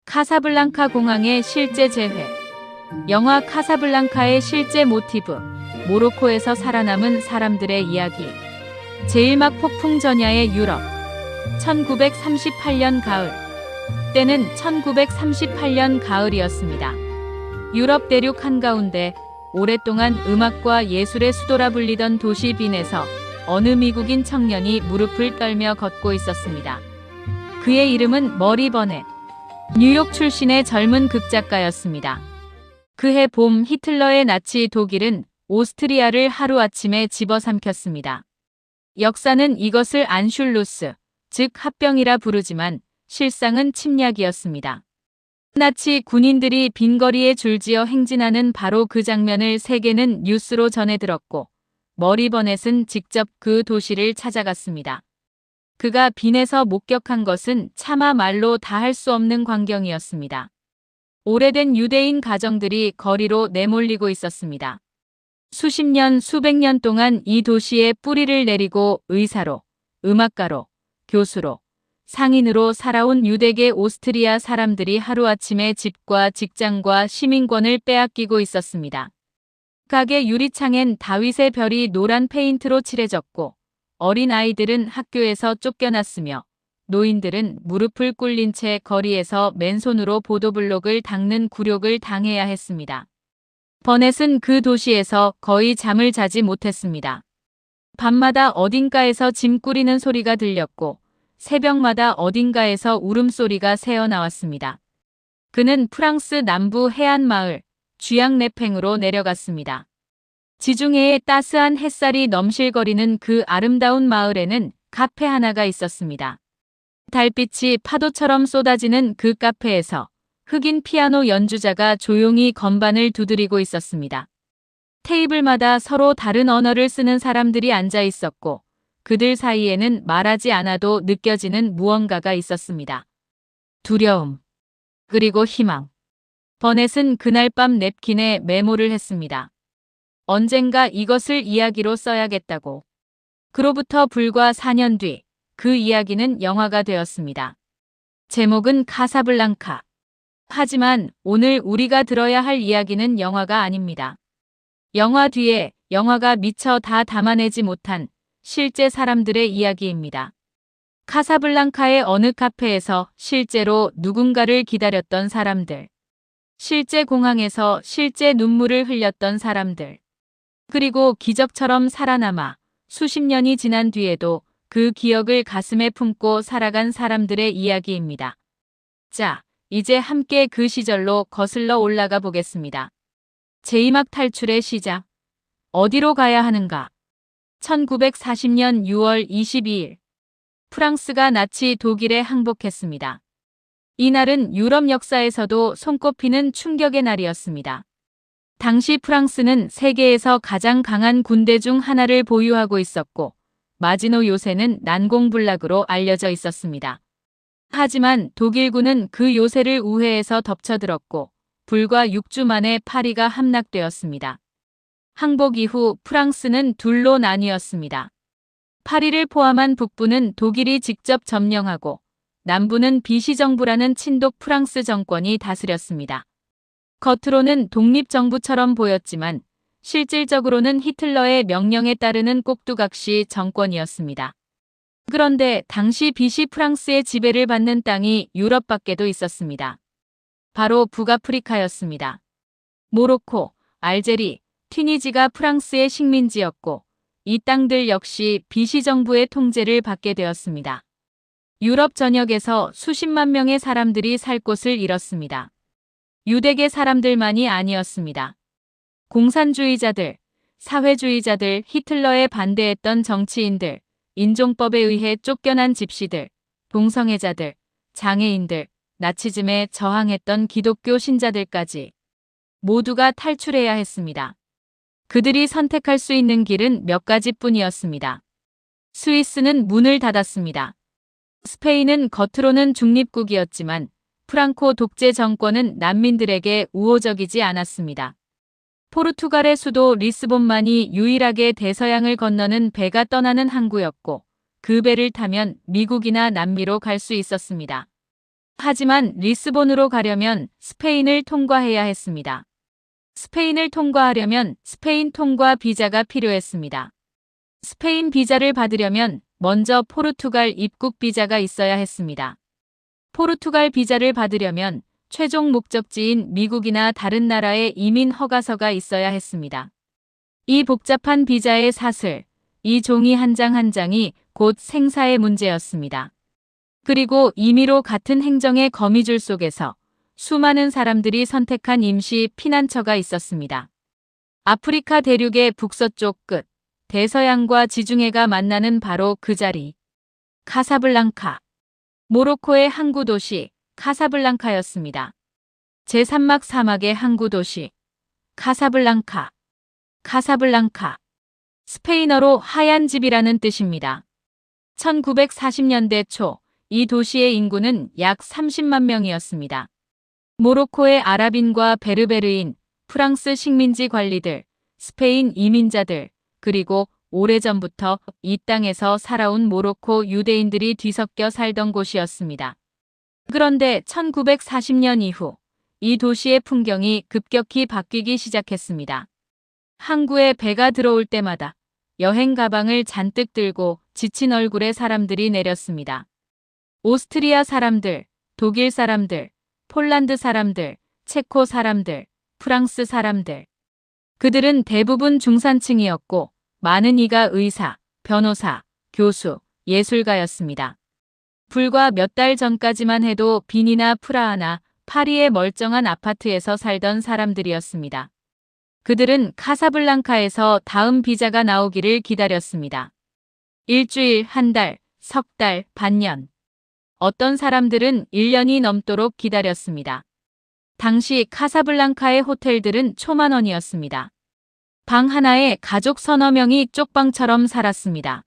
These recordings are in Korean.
카사블랑카 공항의 실제 재회. 영화 카사블랑카의 실제 모티브. 모로코에서 살아남은 사람들의 이야기. 제일막 폭풍 전야의 유럽. 1938년 가을. 때는 1938년 가을이었습니다. 유럽 대륙 한가운데 오랫동안 음악과 예술의 수도라 불리던 도시 빈에서 어느 미국인 청년이 무릎을 떨며 걷고 있었습니다. 그의 이름은 머리 버넷. 뉴욕 출신의 젊은 극작가였습니다. 그해 봄 히틀러의 나치 독일은 오스트리아를 하루아침에 집어삼켰습니다. 역사는 이것을 안슐루스, 즉 합병이라 부르지만 실상은 침략이었습니다. 나치 군인들이 빈거리에 줄지어 행진하는 바로 그 장면을 세계는 뉴스로 전해 들었고 머리 버넷은 직접 그 도시를 찾아갔습니다. 그가 빈에서 목격한 것은 차마 말로 다 할 수 없는 광경이었습니다. 오래된 유대인 가정들이 거리로 내몰리고 있었습니다. 수십 년, 수백 년 동안 이 도시에 뿌리를 내리고 의사로, 음악가로, 교수로, 상인으로 살아온 유대계 오스트리아 사람들이 하루아침에 집과 직장과 시민권을 빼앗기고 있었습니다. 가게 유리창엔 다윗의 별이 노란 페인트로 칠해졌고 어린 아이들은 학교에서 쫓겨났으며 노인들은 무릎을 꿇린 채 거리에서 맨손으로 보도블록을 닦는 굴욕을 당해야 했습니다. 버넷은 그 도시에서 거의 잠을 자지 못했습니다. 밤마다 어딘가에서 짐 꾸리는 소리가 들렸고 새벽마다 어딘가에서 울음소리가 새어나왔습니다. 그는 프랑스 남부 해안 마을 쥐앙레팽으로 내려갔습니다. 지중해의 따스한 햇살이 넘실거리는 그 아름다운 마을에는 카페 하나가 있었습니다. 달빛이 파도처럼 쏟아지는 그 카페에서 흑인 피아노 연주자가 조용히 건반을 두드리고 있었습니다. 테이블마다 서로 다른 언어를 쓰는 사람들이 앉아 있었고 그들 사이에는 말하지 않아도 느껴지는 무언가가 있었습니다. 두려움, 그리고 희망. 버넷은 그날 밤 냅킨에 메모를 했습니다. 언젠가 이것을 이야기로 써야겠다고. 그로부터 불과 4년 뒤 그 이야기는 영화가 되었습니다. 제목은 카사블랑카. 하지만 오늘 우리가 들어야 할 이야기는 영화가 아닙니다. 영화 뒤에 영화가 미처 다 담아내지 못한 실제 사람들의 이야기입니다. 카사블랑카의 어느 카페에서 실제로 누군가를 기다렸던 사람들. 실제 공항에서 실제 눈물을 흘렸던 사람들. 그리고 기적처럼 살아남아 수십 년이 지난 뒤에도 그 기억을 가슴에 품고 살아간 사람들의 이야기입니다. 자, 이제 함께 그 시절로 거슬러 올라가 보겠습니다. 제이막 탈출의 시작. 어디로 가야 하는가? 1940년 6월 22일. 프랑스가 나치 독일에 항복했습니다. 이날은 유럽 역사에서도 손꼽히는 충격의 날이었습니다. 당시 프랑스는 세계에서 가장 강한 군대 중 하나를 보유하고 있었고 마지노 요새는 난공불락으로 알려져 있었습니다. 하지만 독일군은 그 요새를 우회해서 덮쳐들었고 불과 6주 만에 파리가 함락되었습니다. 항복 이후 프랑스는 둘로 나뉘었습니다. 파리를 포함한 북부는 독일이 직접 점령하고 남부는 비시정부라는 친독 프랑스 정권이 다스렸습니다. 겉으로는 독립정부처럼 보였지만 실질적으로는 히틀러의 명령에 따르는 꼭두각시 정권이었습니다. 그런데 당시 비시 프랑스의 지배를 받는 땅이 유럽 밖에도 있었습니다. 바로 북아프리카였습니다. 모로코, 알제리, 튀니지가 프랑스의 식민지였고 이 땅들 역시 비시 정부의 통제를 받게 되었습니다. 유럽 전역에서 수십만 명의 사람들이 살 곳을 잃었습니다. 유대계 사람들만이 아니었습니다. 공산주의자들, 사회주의자들, 히틀러에 반대했던 정치인들, 인종법에 의해 쫓겨난 집시들, 동성애자들, 장애인들, 나치즘에 저항했던 기독교 신자들까지 모두가 탈출해야 했습니다. 그들이 선택할 수 있는 길은 몇 가지뿐이었습니다. 스위스는 문을 닫았습니다. 스페인은 겉으로는 중립국이었지만 프랑코 독재 정권은 난민들에게 우호적이지 않았습니다. 포르투갈의 수도 리스본만이 유일하게 대서양을 건너는 배가 떠나는 항구였고 그 배를 타면 미국이나 남미로 갈 수 있었습니다. 하지만 리스본으로 가려면 스페인을 통과해야 했습니다. 스페인을 통과하려면 스페인 통과 비자가 필요했습니다. 스페인 비자를 받으려면 먼저 포르투갈 입국 비자가 있어야 했습니다. 포르투갈 비자를 받으려면 최종 목적지인 미국이나 다른 나라의 이민 허가서가 있어야 했습니다. 이 복잡한 비자의 사슬, 이 종이 한 장 한 장이 곧 생사의 문제였습니다. 그리고 임의로 같은 행정의 거미줄 속에서 수많은 사람들이 선택한 임시 피난처가 있었습니다. 아프리카 대륙의 북서쪽 끝, 대서양과 지중해가 만나는 바로 그 자리. 카사블랑카. 모로코의 항구 도시 카사블랑카였습니다. 제3막 사막의 항구 도시 카사블랑카. 카사블랑카. 스페인어로 하얀 집이라는 뜻입니다. 1940년대 초 이 도시의 인구는 약 30만 명이었습니다. 모로코의 아랍인과 베르베르인, 프랑스 식민지 관리들, 스페인 이민자들, 그리고 오래전부터 이 땅에서 살아온 모로코 유대인들이 뒤섞여 살던 곳이었습니다. 그런데 1940년 이후 이 도시의 풍경이 급격히 바뀌기 시작했습니다. 항구에 배가 들어올 때마다 여행 가방을 잔뜩 들고 지친 얼굴의 사람들이 내렸습니다. 오스트리아 사람들, 독일 사람들, 폴란드 사람들, 체코 사람들, 프랑스 사람들. 그들은 대부분 중산층이었고 많은 이가 의사, 변호사, 교수, 예술가였습니다. 불과 몇 달 전까지만 해도 빈이나 프라하나 파리의 멀쩡한 아파트에서 살던 사람들이었습니다. 그들은 카사블랑카에서 다음 비자가 나오기를 기다렸습니다. 일주일, 한 달, 석 달, 반년. 어떤 사람들은 1년이 넘도록 기다렸습니다. 당시 카사블랑카의 호텔들은 초만 원이었습니다. 방 하나에 가족 서너 명이 쪽방처럼 살았습니다.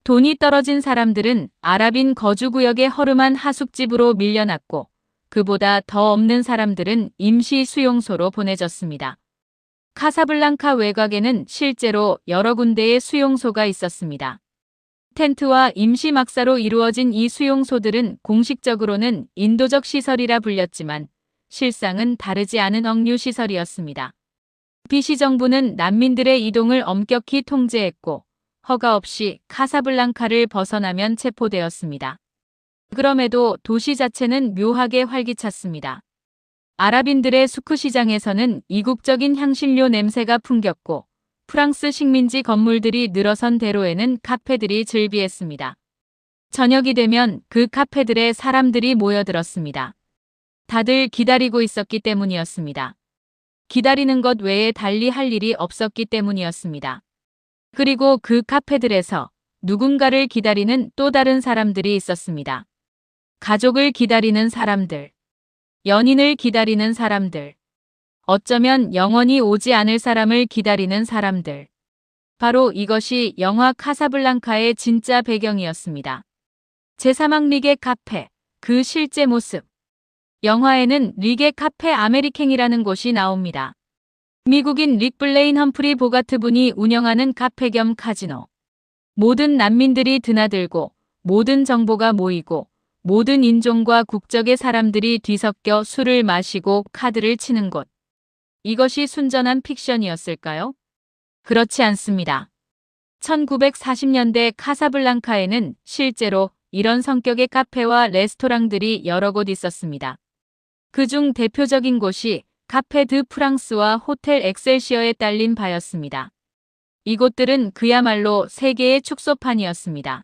돈이 떨어진 사람들은 아랍인 거주구역의 허름한 하숙집으로 밀려났고 그보다 더 없는 사람들은 임시 수용소로 보내졌습니다. 카사블랑카 외곽에는 실제로 여러 군데의 수용소가 있었습니다. 텐트와 임시 막사로 이루어진 이 수용소들은 공식적으로는 인도적 시설이라 불렸지만 실상은 다르지 않은 억류시설이었습니다. 비시 정부는 난민들의 이동을 엄격히 통제했고 허가 없이 카사블랑카를 벗어나면 체포되었습니다. 그럼에도 도시 자체는 묘하게 활기찼습니다. 아랍인들의 수쿠시장에서는 이국적인 향신료 냄새가 풍겼고 프랑스 식민지 건물들이 늘어선 대로에는 카페들이 즐비했습니다. 저녁이 되면 그 카페들에 사람들이 모여들었습니다. 다들 기다리고 있었기 때문이었습니다. 기다리는 것 외에 달리 할 일이 없었기 때문이었습니다. 그리고 그 카페들에서 누군가를 기다리는 또 다른 사람들이 있었습니다. 가족을 기다리는 사람들, 연인을 기다리는 사람들, 어쩌면 영원히 오지 않을 사람을 기다리는 사람들. 바로 이것이 영화 카사블랑카의 진짜 배경이었습니다. 제3막 리게 카페, 그 실제 모습. 영화에는 리게 카페 아메리캥이라는 곳이 나옵니다. 미국인 릭 블레인 험프리 보가트 분이 운영하는 카페 겸 카지노. 모든 난민들이 드나들고 모든 정보가 모이고 모든 인종과 국적의 사람들이 뒤섞여 술을 마시고 카드를 치는 곳. 이것이 순전한 픽션이었을까요? 그렇지 않습니다. 1940년대 카사블랑카에는 실제로 이런 성격의 카페와 레스토랑들이 여러 곳 있었습니다. 그중 대표적인 곳이 카페 드 프랑스와 호텔 엑셀시어에 딸린 바였습니다. 이곳들은 그야말로 세계의 축소판이었습니다.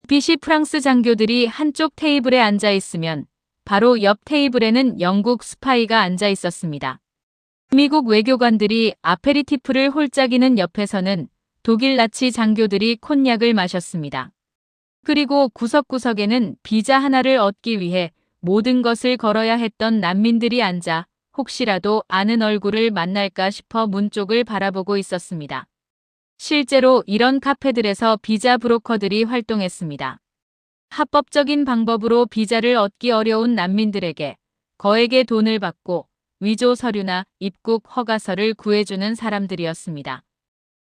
비시 프랑스 장교들이 한쪽 테이블에 앉아 있으면 바로 옆 테이블에는 영국 스파이가 앉아 있었습니다. 미국 외교관들이 아페리티프를 홀짝이는 옆에서는 독일 나치 장교들이 콘약을 마셨습니다. 그리고 구석구석에는 비자 하나를 얻기 위해 모든 것을 걸어야 했던 난민들이 앉아 혹시라도 아는 얼굴을 만날까 싶어 문 쪽을 바라보고 있었습니다. 실제로 이런 카페들에서 비자 브로커들이 활동했습니다. 합법적인 방법으로 비자를 얻기 어려운 난민들에게 거액의 돈을 받고 위조 서류나 입국 허가서를 구해주는 사람들이었습니다.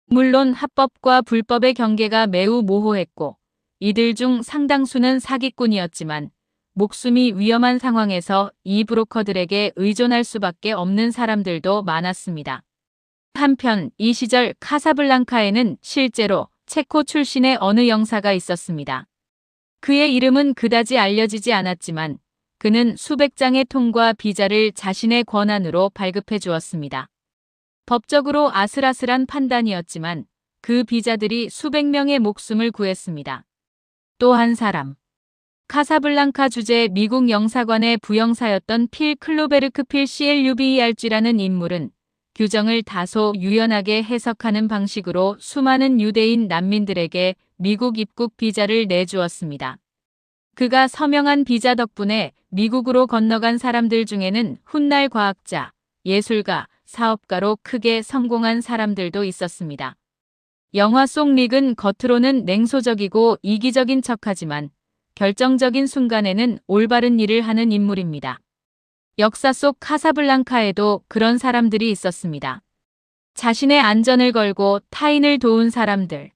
물론 합법과 불법의 경계가 매우 모호했고 이들 중 상당수는 사기꾼이었지만 목숨이 위험한 상황에서 이 브로커들에게 의존할 수밖에 없는 사람들도 많았습니다. 한편 이 시절 카사블랑카에는 실제로 체코 출신의 어느 영사가 있었습니다. 그의 이름은 그다지 알려지지 않았지만 그는 수백 장의 통과 비자를 자신의 권한으로 발급해 주었습니다. 법적으로 아슬아슬한 판단이었지만 그 비자들이 수백 명의 목숨을 구했습니다. 또 한 사람. 카사블랑카 주재 미국 영사관의 부영사였던 필 클로베르크 필 CLUBERG라는 인물은 규정을 다소 유연하게 해석하는 방식으로 수많은 유대인 난민들에게 미국 입국 비자를 내주었습니다. 그가 서명한 비자 덕분에 미국으로 건너간 사람들 중에는 훗날 과학자, 예술가, 사업가로 크게 성공한 사람들도 있었습니다. 영화 속 릭은 겉으로는 냉소적이고 이기적인 척하지만 결정적인 순간에는 올바른 일을 하는 인물입니다. 역사 속 카사블랑카에도 그런 사람들이 있었습니다. 자신의 안전을 걸고 타인을 도운 사람들.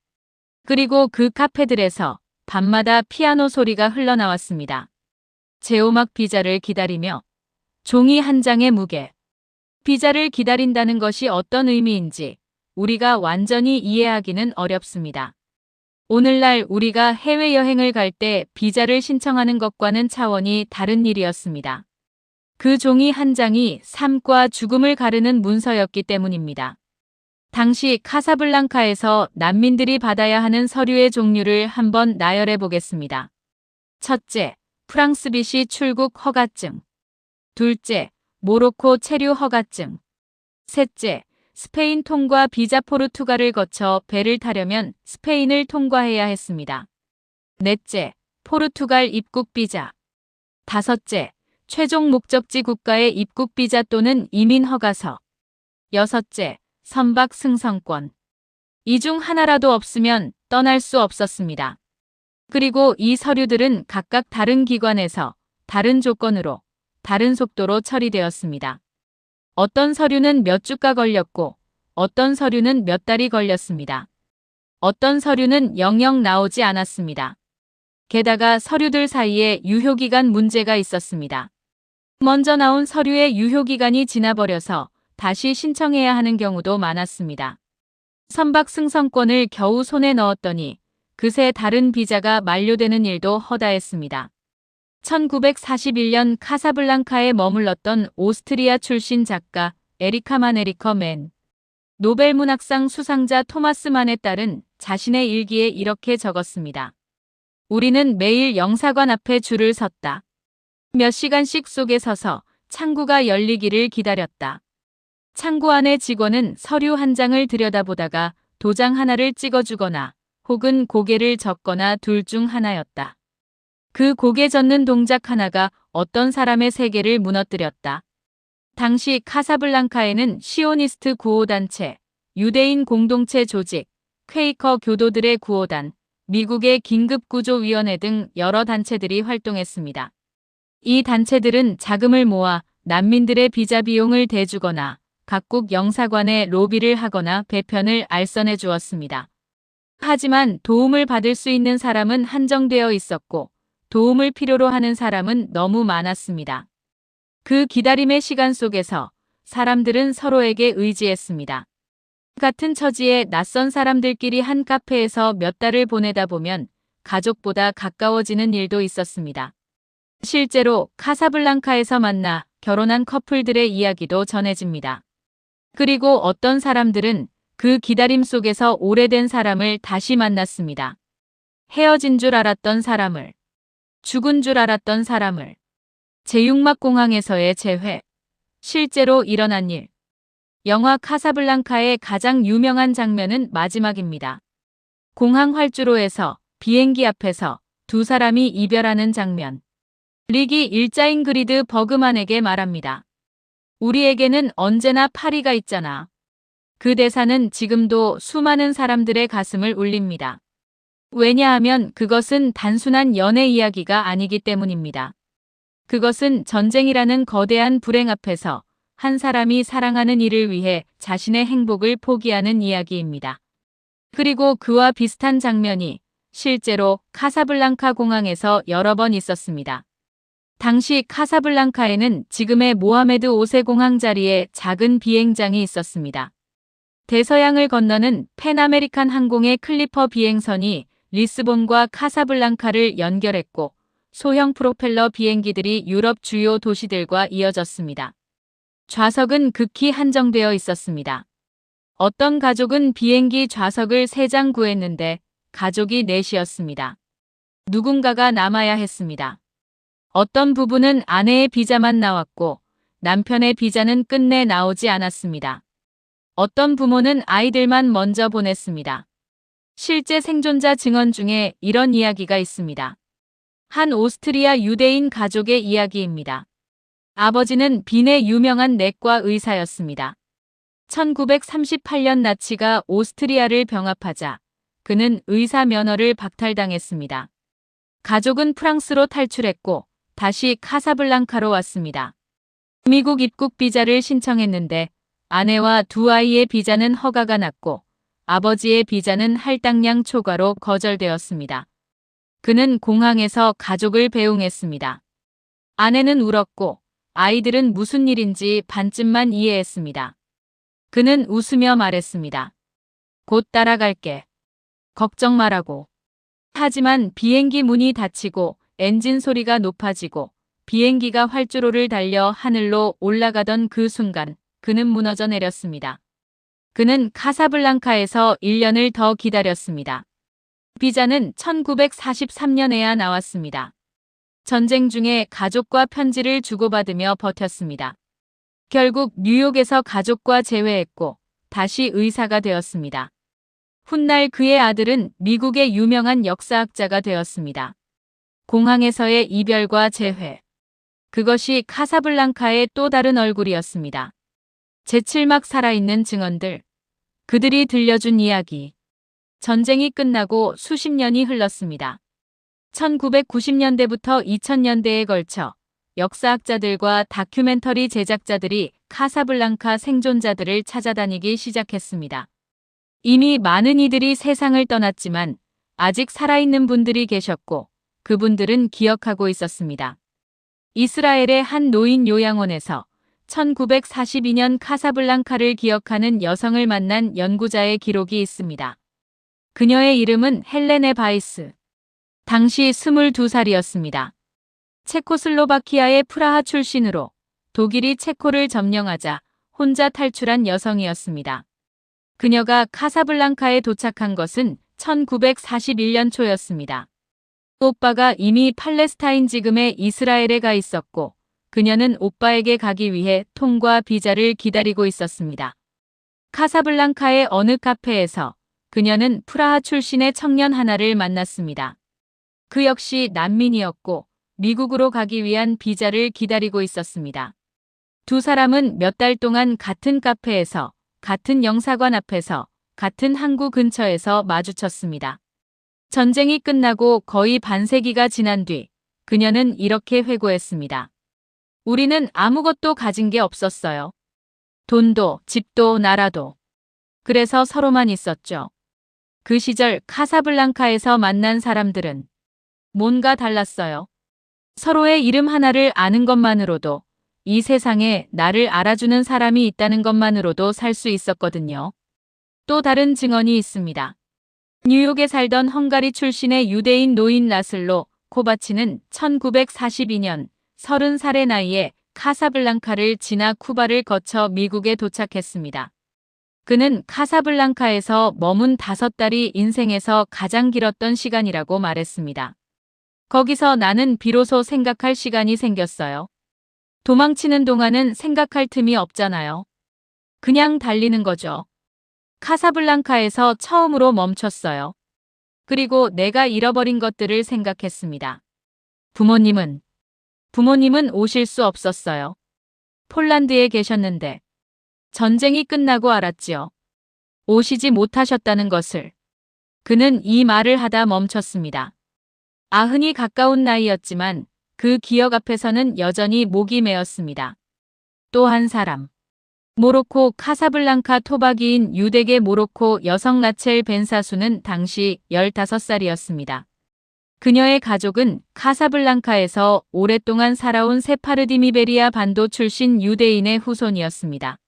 그리고 그 카페들에서 밤마다 피아노 소리가 흘러나왔습니다. 제오막 비자를 기다리며 종이 한 장의 무게. 비자를 기다린다는 것이 어떤 의미인지 우리가 완전히 이해하기는 어렵습니다. 오늘날 우리가 해외여행을 갈 때 비자를 신청하는 것과는 차원이 다른 일이었습니다. 그 종이 한 장이 삶과 죽음을 가르는 문서였기 때문입니다. 당시 카사블랑카에서 난민들이 받아야 하는 서류의 종류를 한번 나열해 보겠습니다. 첫째, 프랑스 비시 출국 허가증. 둘째, 모로코 체류 허가증. 셋째, 스페인 통과 비자. 포르투갈을 거쳐 배를 타려면 스페인을 통과해야 했습니다. 넷째, 포르투갈 입국 비자. 다섯째, 최종 목적지 국가의 입국 비자 또는 이민 허가서. 여섯째, 선박 승선권. 이 중 하나라도 없으면 떠날 수 없었습니다. 그리고 이 서류들은 각각 다른 기관에서 다른 조건으로 다른 속도로 처리되었습니다. 어떤 서류는 몇 주가 걸렸고 어떤 서류는 몇 달이 걸렸습니다. 어떤 서류는 영영 나오지 않았습니다. 게다가 서류들 사이에 유효기간 문제가 있었습니다. 먼저 나온 서류의 유효기간이 지나버려서 다시 신청해야 하는 경우도 많았습니다. 선박 승선권을 겨우 손에 넣었더니 그새 다른 비자가 만료되는 일도 허다했습니다. 1941년 카사블랑카에 머물렀던 오스트리아 출신 작가 에리카 마네리커 맨. 노벨문학상 수상자 토마스 만의 딸은 자신의 일기에 이렇게 적었습니다. 우리는 매일 영사관 앞에 줄을 섰다. 몇 시간씩 속에 서서 창구가 열리기를 기다렸다. 창구 안의 직원은 서류 한 장을 들여다보다가 도장 하나를 찍어주거나 혹은 고개를 젓거나 둘 중 하나였다. 그 고개 젓는 동작 하나가 어떤 사람의 세계를 무너뜨렸다. 당시 카사블랑카에는 시오니스트 구호단체, 유대인 공동체 조직, 퀘이커 교도들의 구호단, 미국의 긴급구조위원회 등 여러 단체들이 활동했습니다. 이 단체들은 자금을 모아 난민들의 비자 비용을 대주거나 각국 영사관에 로비를 하거나 배편을 알선해 주었습니다. 하지만 도움을 받을 수 있는 사람은 한정되어 있었고 도움을 필요로 하는 사람은 너무 많았습니다. 그 기다림의 시간 속에서 사람들은 서로에게 의지했습니다. 같은 처지에 낯선 사람들끼리 한 카페에서 몇 달을 보내다 보면 가족보다 가까워지는 일도 있었습니다. 실제로 카사블랑카에서 만나 결혼한 커플들의 이야기도 전해집니다. 그리고 어떤 사람들은 그 기다림 속에서 오래된 사람을 다시 만났습니다. 헤어진 줄 알았던 사람을, 죽은 줄 알았던 사람을. 제6막 공항에서의 재회. 실제로 일어난 일. 영화 카사블랑카의 가장 유명한 장면은 마지막입니다. 공항 활주로에서 비행기 앞에서 두 사람이 이별하는 장면. 릭이 일자인 그리드 버그만에게 말합니다. 우리에게는 언제나 파리가 있잖아. 그 대사는 지금도 수많은 사람들의 가슴을 울립니다. 왜냐하면 그것은 단순한 연애 이야기가 아니기 때문입니다. 그것은 전쟁이라는 거대한 불행 앞에서 한 사람이 사랑하는 이를 위해 자신의 행복을 포기하는 이야기입니다. 그리고 그와 비슷한 장면이 실제로 카사블랑카 공항에서 여러 번 있었습니다. 당시 카사블랑카에는 지금의 모하메드 5세 공항 자리에 작은 비행장이 있었습니다. 대서양을 건너는 팬아메리칸 항공의 클리퍼 비행선이 리스본과 카사블랑카를 연결했고 소형 프로펠러 비행기들이 유럽 주요 도시들과 이어졌습니다. 좌석은 극히 한정되어 있었습니다. 어떤 가족은 비행기 좌석을 3장 구했는데 가족이 넷이었습니다. 누군가가 남아야 했습니다. 어떤 부부는 아내의 비자만 나왔고 남편의 비자는 끝내 나오지 않았습니다. 어떤 부모는 아이들만 먼저 보냈습니다. 실제 생존자 증언 중에 이런 이야기가 있습니다. 한 오스트리아 유대인 가족의 이야기입니다. 아버지는 빈의 유명한 내과 의사였습니다. 1938년 나치가 오스트리아를 병합하자 그는 의사 면허를 박탈당했습니다. 가족은 프랑스로 탈출했고 다시 카사블랑카로 왔습니다. 미국 입국 비자를 신청했는데 아내와 2아이의 비자는 허가가 났고 아버지의 비자는 할당량 초과로 거절되었습니다. 그는 공항에서 가족을 배웅했습니다. 아내는 울었고 아이들은 무슨 일인지 반쯤만 이해했습니다. 그는 웃으며 말했습니다. 곧 따라갈게. 걱정 말라고. 하지만 비행기 문이 닫히고 엔진 소리가 높아지고 비행기가 활주로를 달려 하늘로 올라가던 그 순간 그는 무너져 내렸습니다. 그는 카사블랑카에서 1년을 더 기다렸습니다. 비자는 1943년에야 나왔습니다. 전쟁 중에 가족과 편지를 주고받으며 버텼습니다. 결국 뉴욕에서 가족과 재회했고 다시 의사가 되었습니다. 훗날 그의 아들은 미국의 유명한 역사학자가 되었습니다. 공항에서의 이별과 재회. 그것이 카사블랑카의 또 다른 얼굴이었습니다. 제칠막 살아있는 증언들. 그들이 들려준 이야기. 전쟁이 끝나고 수십 년이 흘렀습니다. 1990년대부터 2000년대에 걸쳐 역사학자들과 다큐멘터리 제작자들이 카사블랑카 생존자들을 찾아다니기 시작했습니다. 이미 많은 이들이 세상을 떠났지만 아직 살아있는 분들이 계셨고 그분들은 기억하고 있었습니다. 이스라엘의 한 노인 요양원에서 1942년 카사블랑카를 기억하는 여성을 만난 연구자의 기록이 있습니다. 그녀의 이름은 헬레네 바이스. 당시 22살이었습니다. 체코슬로바키아의 프라하 출신으로 독일이 체코를 점령하자 혼자 탈출한 여성이었습니다. 그녀가 카사블랑카에 도착한 것은 1941년 초였습니다. 오빠가 이미 팔레스타인 지금의 이스라엘에 가 있었고 그녀는 오빠에게 가기 위해 통과 비자를 기다리고 있었습니다. 카사블랑카의 어느 카페에서 그녀는 프라하 출신의 청년 하나를 만났습니다. 그 역시 난민이었고 미국으로 가기 위한 비자를 기다리고 있었습니다. 두 사람은 몇 달 동안 같은 카페에서, 같은 영사관 앞에서, 같은 항구 근처에서 마주쳤습니다. 전쟁이 끝나고 거의 반세기가 지난 뒤 그녀는 이렇게 회고했습니다. 우리는 아무것도 가진 게 없었어요. 돈도, 집도, 나라도. 그래서 서로만 있었죠. 그 시절 카사블랑카에서 만난 사람들은 뭔가 달랐어요. 서로의 이름 하나를 아는 것만으로도 이 세상에 나를 알아주는 사람이 있다는 것만으로도 살 수 있었거든요. 또 다른 증언이 있습니다. 뉴욕에 살던 헝가리 출신의 유대인 노인 라슬로 코바치는 1942년 30살의 나이에 카사블랑카를 지나 쿠바를 거쳐 미국에 도착했습니다. 그는 카사블랑카에서 머문 5달이 인생에서 가장 길었던 시간이라고 말했습니다. 거기서 나는 비로소 생각할 시간이 생겼어요. 도망치는 동안은 생각할 틈이 없잖아요. 그냥 달리는 거죠. 카사블랑카에서 처음으로 멈췄어요. 그리고 내가 잃어버린 것들을 생각했습니다. 부모님은 오실 수 없었어요. 폴란드에 계셨는데 전쟁이 끝나고 알았지요. 오시지 못하셨다는 것을. 그는 이 말을 하다 멈췄습니다. 90이 가까운 나이였지만 그 기억 앞에서는 여전히 목이 메었습니다. 또 한 사람. 모로코 카사블랑카 토박이인 유대계 모로코 여성 라첼 벤사수는 당시 15살이었습니다. 그녀의 가족은 카사블랑카에서 오랫동안 살아온 세파르디미베리아 반도 출신 유대인의 후손이었습니다.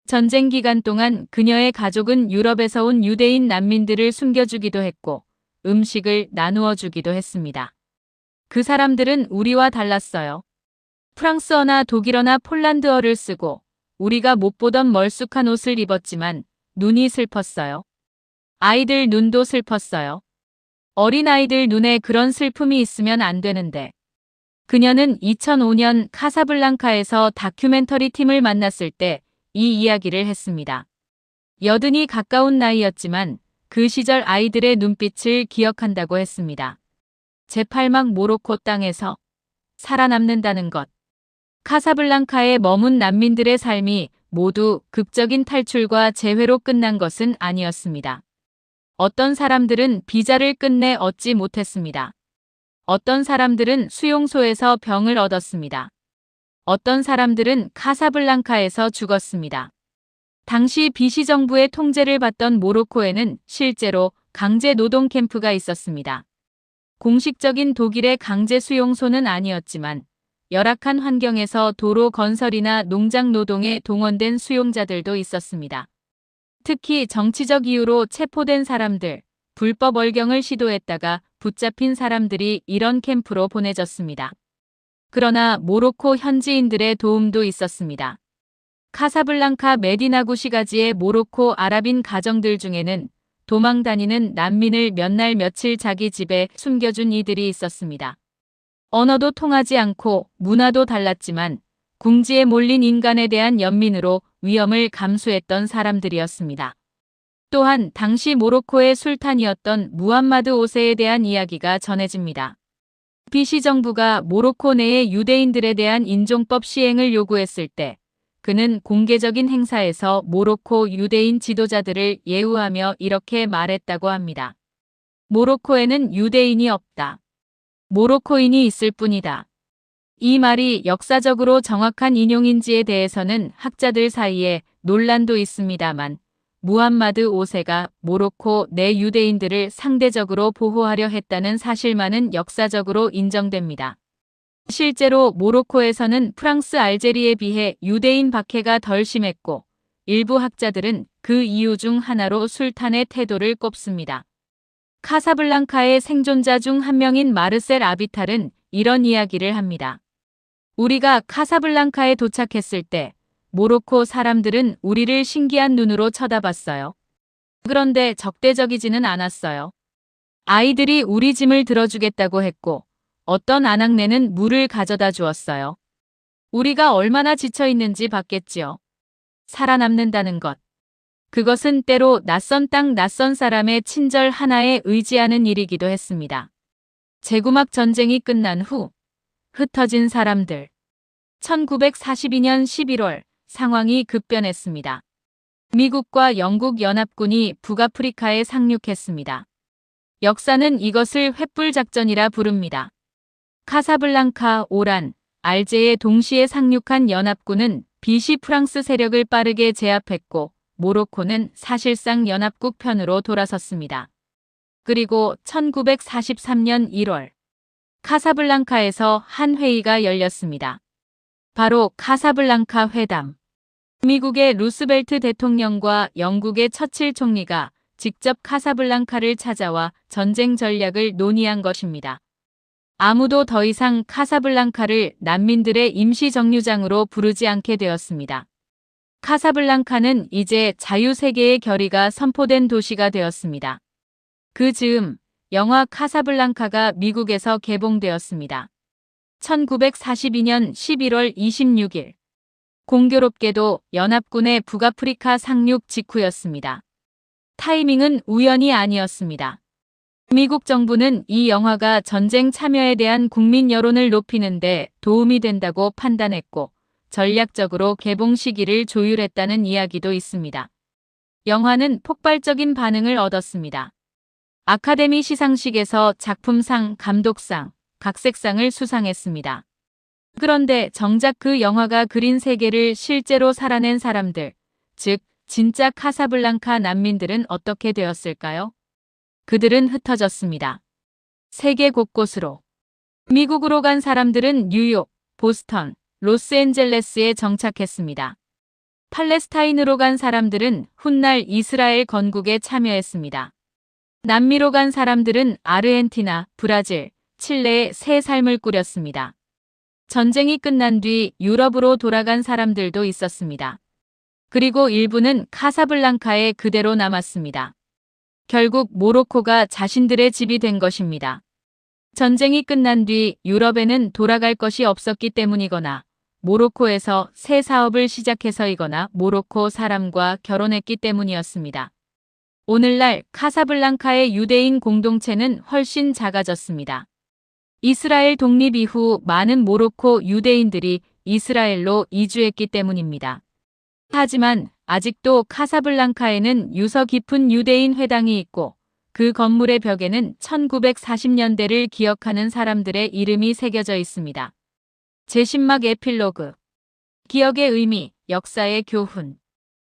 전쟁 기간 동안 그녀의 가족은 유럽에서 온 유대인 난민들을 숨겨주기도 했고 음식을 나누어 주기도 했습니다. 그 사람들은 우리와 달랐어요. 프랑스어나 독일어나 폴란드어를 쓰고 우리가 못 보던 멀쑥한 옷을 입었지만 눈이 슬펐어요. 아이들 눈도 슬펐어요. 어린아이들 눈에 그런 슬픔이 있으면 안 되는데. 그녀는 2005년 카사블랑카에서 다큐멘터리 팀을 만났을 때 이 이야기를 했습니다. 여든이 가까운 나이였지만 그 시절 아이들의 눈빛을 기억한다고 했습니다. 제8막 모로코 땅에서 살아남는다는 것. 카사블랑카에 머문 난민들의 삶이 모두 극적인 탈출과 재회로 끝난 것은 아니었습니다. 어떤 사람들은 비자를 끝내 얻지 못했습니다. 어떤 사람들은 수용소에서 병을 얻었습니다. 어떤 사람들은 카사블랑카에서 죽었습니다. 당시 비시 정부의 통제를 받던 모로코에는 실제로 강제 노동 캠프가 있었습니다. 공식적인 독일의 강제 수용소는 아니었지만 열악한 환경에서 도로 건설이나 농장 노동에 동원된 수용자들도 있었습니다. 특히 정치적 이유로 체포된 사람들, 불법 월경을 시도했다가 붙잡힌 사람들이 이런 캠프로 보내졌습니다. 그러나 모로코 현지인들의 도움도 있었습니다. 카사블랑카 메디나 구시가지의 모로코 아랍인 가정들 중에는 도망 다니는 난민을 몇 날 며칠 자기 집에 숨겨준 이들이 있었습니다. 언어도 통하지 않고 문화도 달랐지만 궁지에 몰린 인간에 대한 연민으로 위험을 감수했던 사람들이었습니다. 또한 당시 모로코의 술탄이었던 무함마드 5세에 대한 이야기가 전해집니다. 비시 정부가 모로코 내의 유대인들에 대한 인종법 시행을 요구했을 때 그는 공개적인 행사에서 모로코 유대인 지도자들을 예우하며 이렇게 말했다고 합니다. 모로코에는 유대인이 없다. 모로코인이 있을 뿐이다. 이 말이 역사적으로 정확한 인용인지에 대해서는 학자들 사이에 논란도 있습니다만 무함마드 5세가 모로코 내 유대인들을 상대적으로 보호하려 했다는 사실만은 역사적으로 인정됩니다. 실제로 모로코에서는 프랑스 알제리에 비해 유대인 박해가 덜 심했고 일부 학자들은 그 이유 중 하나로 술탄의 태도를 꼽습니다. 카사블랑카의 생존자 중 한 명인 마르셀 아비탈은 이런 이야기를 합니다. 우리가 카사블랑카에 도착했을 때 모로코 사람들은 우리를 신기한 눈으로 쳐다봤어요. 그런데 적대적이지는 않았어요. 아이들이 우리 짐을 들어주겠다고 했고 어떤 아낙네는 물을 가져다 주었어요. 우리가 얼마나 지쳐 있는지 봤겠지요. 살아남는다는 것. 그것은 때로 낯선 땅 낯선 사람의 친절 하나에 의지하는 일이기도 했습니다. 제구막 전쟁이 끝난 후 흩어진 사람들. 1942년 11월 상황이 급변했습니다. 미국과 영국 연합군이 북아프리카에 상륙했습니다. 역사는 이것을 횃불작전이라 부릅니다. 카사블랑카, 오란, 알제에 동시에 상륙한 연합군은 비시 프랑스 세력을 빠르게 제압했고 모로코는 사실상 연합국 편으로 돌아섰습니다. 그리고 1943년 1월 카사블랑카에서 한 회의가 열렸습니다. 바로 카사블랑카 회담. 미국의 루스벨트 대통령과 영국의 처칠 총리가 직접 카사블랑카를 찾아와 전쟁 전략을 논의한 것입니다. 아무도 더 이상 카사블랑카를 난민들의 임시 정류장으로 부르지 않게 되었습니다. 카사블랑카는 이제 자유세계의 결의가 선포된 도시가 되었습니다. 그 즈음 영화 카사블랑카가 미국에서 개봉되었습니다. 1942년 11월 26일. 공교롭게도 연합군의 북아프리카 상륙 직후였습니다. 타이밍은 우연이 아니었습니다. 미국 정부는 이 영화가 전쟁 참여에 대한 국민 여론을 높이는 데 도움이 된다고 판단했고 전략적으로 개봉 시기를 조율했다는 이야기도 있습니다. 영화는 폭발적인 반응을 얻었습니다. 아카데미 시상식에서 작품상, 감독상, 각색상을 수상했습니다. 그런데 정작 그 영화가 그린 세계를 실제로 살아낸 사람들, 즉 진짜 카사블랑카 난민들은 어떻게 되었을까요? 그들은 흩어졌습니다. 세계 곳곳으로. 미국으로 간 사람들은 뉴욕, 보스턴, 로스앤젤레스에 정착했습니다. 팔레스타인으로 간 사람들은 훗날 이스라엘 건국에 참여했습니다. 남미로 간 사람들은 아르헨티나, 브라질, 칠레에 새 삶을 꾸렸습니다. 전쟁이 끝난 뒤 유럽으로 돌아간 사람들도 있었습니다. 그리고 일부는 카사블랑카에 그대로 남았습니다. 결국 모로코가 자신들의 집이 된 것입니다. 전쟁이 끝난 뒤 유럽에는 돌아갈 것이 없었기 때문이거나 모로코에서 새 사업을 시작해서이거나 모로코 사람과 결혼했기 때문이었습니다. 오늘날 카사블랑카의 유대인 공동체는 훨씬 작아졌습니다. 이스라엘 독립 이후 많은 모로코 유대인들이 이스라엘로 이주했기 때문입니다. 하지만 아직도 카사블랑카에는 유서 깊은 유대인 회당이 있고 그 건물의 벽에는 1940년대를 기억하는 사람들의 이름이 새겨져 있습니다. 제10막 에필로그. 기억의 의미, 역사의 교훈.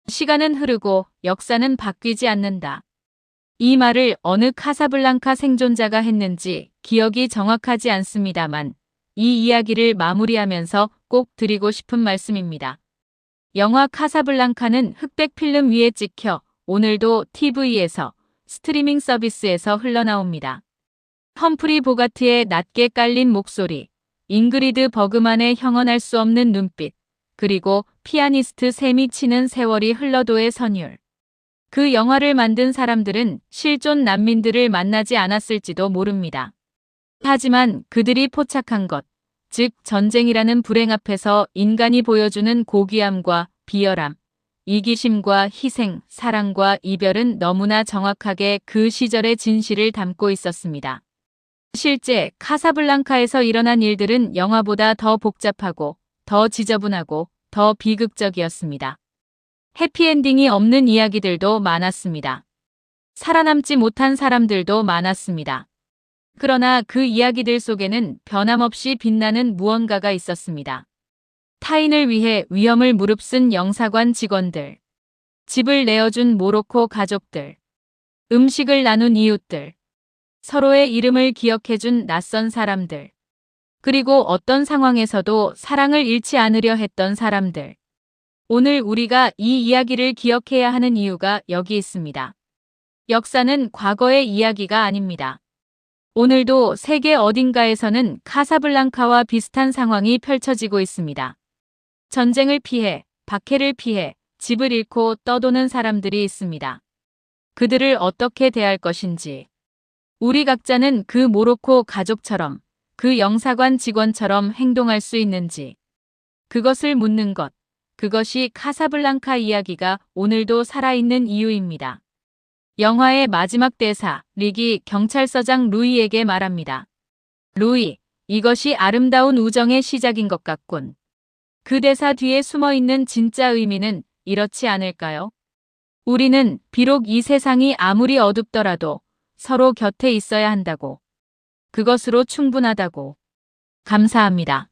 시간은 흐르고 역사는 바뀌지 않는다. 이 말을 어느 카사블랑카 생존자가 했는지 기억이 정확하지 않습니다만 이 이야기를 마무리하면서 꼭 드리고 싶은 말씀입니다. 영화 카사블랑카는 흑백 필름 위에 찍혀 오늘도 TV에서 스트리밍 서비스에서 흘러나옵니다. 험프리 보가트의 낮게 깔린 목소리, 잉그리드 버그만의 형언할 수 없는 눈빛, 그리고 피아니스트 샘이 치는 세월이 흘러도의 선율. 그 영화를 만든 사람들은 실존 난민들을 만나지 않았을지도 모릅니다. 하지만 그들이 포착한 것, 즉 전쟁이라는 불행 앞에서 인간이 보여주는 고귀함과 비열함, 이기심과 희생, 사랑과 이별은 너무나 정확하게 그 시절의 진실을 담고 있었습니다. 실제 카사블랑카에서 일어난 일들은 영화보다 더 복잡하고 더 지저분하고 더 비극적이었습니다. 해피엔딩이 없는 이야기들도 많았습니다. 살아남지 못한 사람들도 많았습니다. 그러나 그 이야기들 속에는 변함없이 빛나는 무언가가 있었습니다. 타인을 위해 위험을 무릅쓴 영사관 직원들, 집을 내어준 모로코 가족들, 음식을 나눈 이웃들, 서로의 이름을 기억해준 낯선 사람들, 그리고 어떤 상황에서도 사랑을 잃지 않으려 했던 사람들. 오늘 우리가 이 이야기를 기억해야 하는 이유가 여기 있습니다. 역사는 과거의 이야기가 아닙니다. 오늘도 세계 어딘가에서는 카사블랑카와 비슷한 상황이 펼쳐지고 있습니다. 전쟁을 피해, 박해를 피해, 집을 잃고 떠도는 사람들이 있습니다. 그들을 어떻게 대할 것인지. 우리 각자는 그 모로코 가족처럼, 그 영사관 직원처럼 행동할 수 있는지. 그것을 묻는 것. 그것이 카사블랑카 이야기가 오늘도 살아있는 이유입니다. 영화의 마지막 대사, 릭이 경찰서장 루이에게 말합니다. 루이, 이것이 아름다운 우정의 시작인 것 같군. 그 대사 뒤에 숨어있는 진짜 의미는 이렇지 않을까요? 우리는 비록 이 세상이 아무리 어둡더라도 서로 곁에 있어야 한다고. 그것으로 충분하다고. 감사합니다.